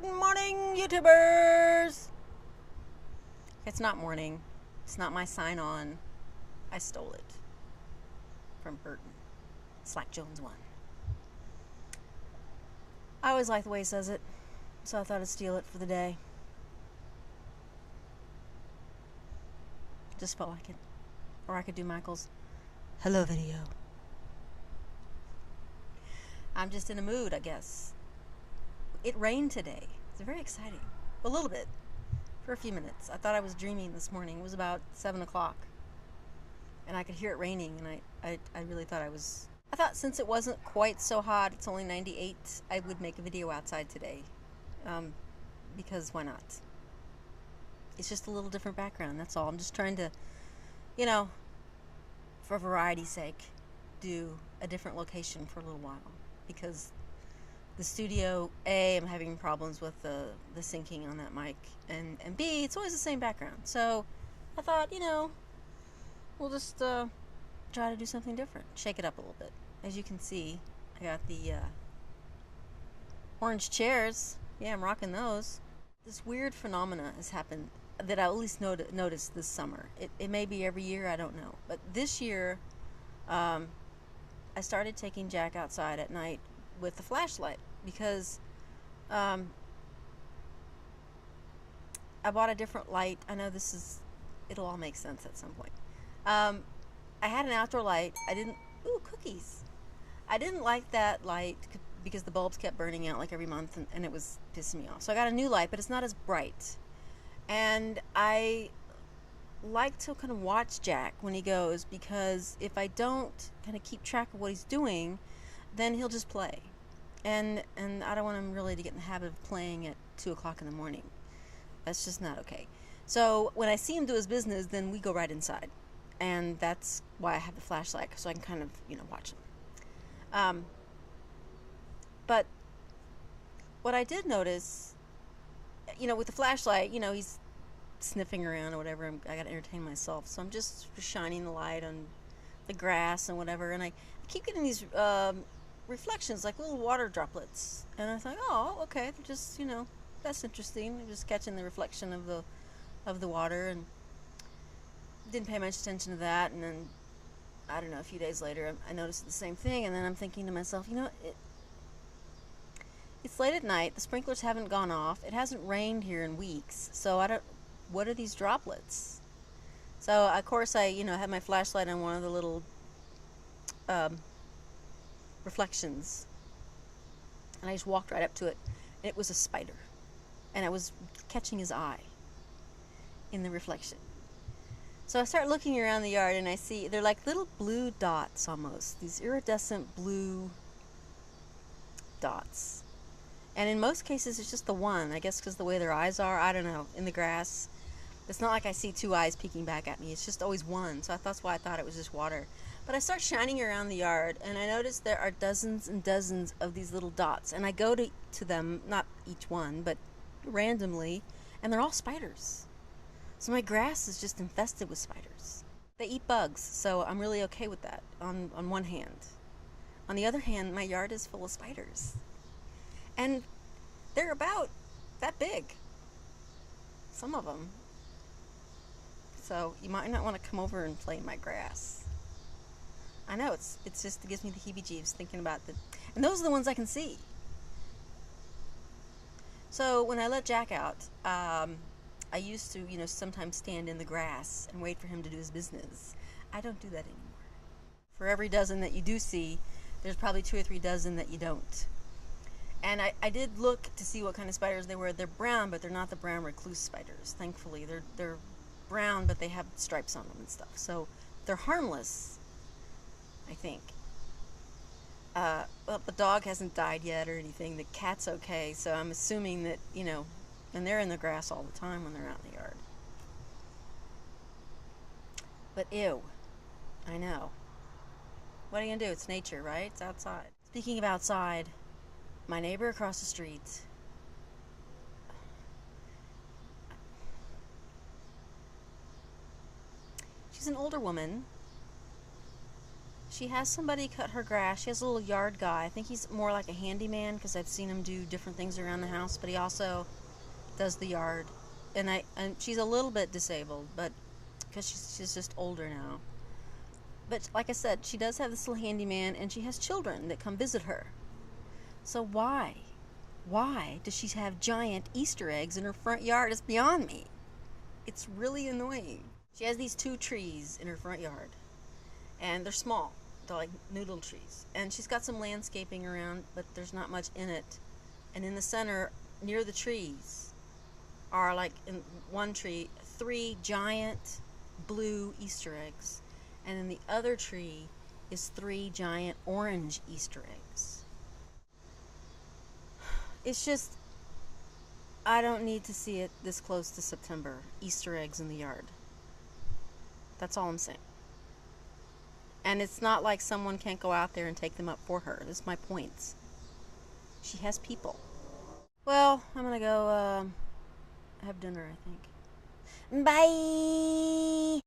Good morning, YouTubers! It's not morning. It's not my sign-on. I stole it from Burton. Slack Jones 1. I always like the way he says it, so I thought I'd steal it for the day. Just felt like it. Or I could do Michael's hello video. I'm just in a mood, I guess. It rained today. It's very exciting. A little bit. For a few minutes. I thought I was dreaming this morning. It was about 7 o'clock. And I could hear it raining, and I really thought I thought since it wasn't quite so hot, it's only 98, I would make a video outside today. Because why not? It's just a little different background, that's all. I'm just trying to, you know, for variety's sake, do a different location for a little while. Because the studio, A, I'm having problems with the syncing on that mic, and B, it's always the same background. So I thought, you know, we'll just try to do something different, shake it up a little bit. As you can see, I got the orange chairs. Yeah, I'm rocking those. This weird phenomena has happened that I at least noticed this summer. It may be every year, I don't know. But this year, I started taking Jack outside at night with the flashlight because I bought a different light. I know it'll all make sense at some point. I had an outdoor light. Ooh, cookies. I didn't like that light because the bulbs kept burning out like every month, and it was pissing me off. So I got a new light, but it's not as bright. And I like to kind of watch Jack when he goes, because if I don't kind of keep track of what he's doing, then he'll just play. And I don't want him really to get in the habit of playing at 2 o'clock in the morning. That's just not okay. So when I see him do his business, then we go right inside. And that's why I have the flashlight, so I can kind of, you know, watch him. But what I did notice, you know, with the flashlight, you know, he's sniffing around or whatever. I gotta entertain myself, so I'm just shining the light on the grass and whatever, and I keep getting these reflections, like little water droplets, and I thought, oh, okay, they're just, you know, that's interesting. I'm just catching the reflection of the water, and didn't pay much attention to that. And then I don't know, a few days later I noticed the same thing, and then I'm thinking to myself, you know, it's late at night, the sprinklers haven't gone off, it hasn't rained here in weeks, so what are these droplets? So of course I, you know, had my flashlight on one of the little reflections, and I just walked right up to it, and it was a spider, and I was catching his eye in the reflection. So I start looking around the yard, and I see they're like little blue dots, almost these iridescent blue dots. And in most cases it's just the one, I guess because the way their eyes are, I don't know, in the grass. It's not like I see two eyes peeking back at me. It's just always one. So that's why I thought it was just water. But I start shining around the yard, and I notice there are dozens and dozens of these little dots. And I go to them, not each one, but randomly, and they're all spiders. So my grass is just infested with spiders. They eat bugs, so I'm really okay with that on one hand. On the other hand, my yard is full of spiders. And they're about that big. Some of them. So you might not want to come over and play in my grass. I know, it's just, it gives me the heebie-jeebies thinking about and those are the ones I can see. So when I let Jack out, I used to, you know, sometimes stand in the grass and wait for him to do his business. I don't do that anymore. For every dozen that you do see, there's probably 2 or 3 dozen that you don't. And I did look to see what kind of spiders they were. They're brown, but they're not the brown recluse spiders, thankfully. They're brown, but they have stripes on them and stuff. So they're harmless, I think. Well, the dog hasn't died yet or anything. The cat's okay, so I'm assuming that, you know, and they're in the grass all the time when they're out in the yard. But ew, I know. What are you gonna do? It's nature, right? It's outside. Speaking of outside, my neighbor across the street, she's an older woman. She has somebody cut her grass. She has a little yard guy. I think he's more like a handyman because I've seen him do different things around the house, but he also does the yard. And she's a little bit disabled, but because she's just older now. But like I said, she does have this little handyman, and she has children that come visit her. So why does she have giant Easter eggs in her front yard? It's beyond me. It's really annoying. She has these 2 trees in her front yard, and they're small. They're like noodle trees. And she's got some landscaping around, but there's not much in it. And in the center, near the trees, are, like in one tree, 3 giant blue Easter eggs. And in the other tree is 3 giant orange Easter eggs. It's just, I don't need to see it this close to September. Easter eggs in the yard. That's all I'm saying. And it's not like someone can't go out there and take them up for her. That's my points. She has people. Well, I'm gonna go have dinner, I think. Bye!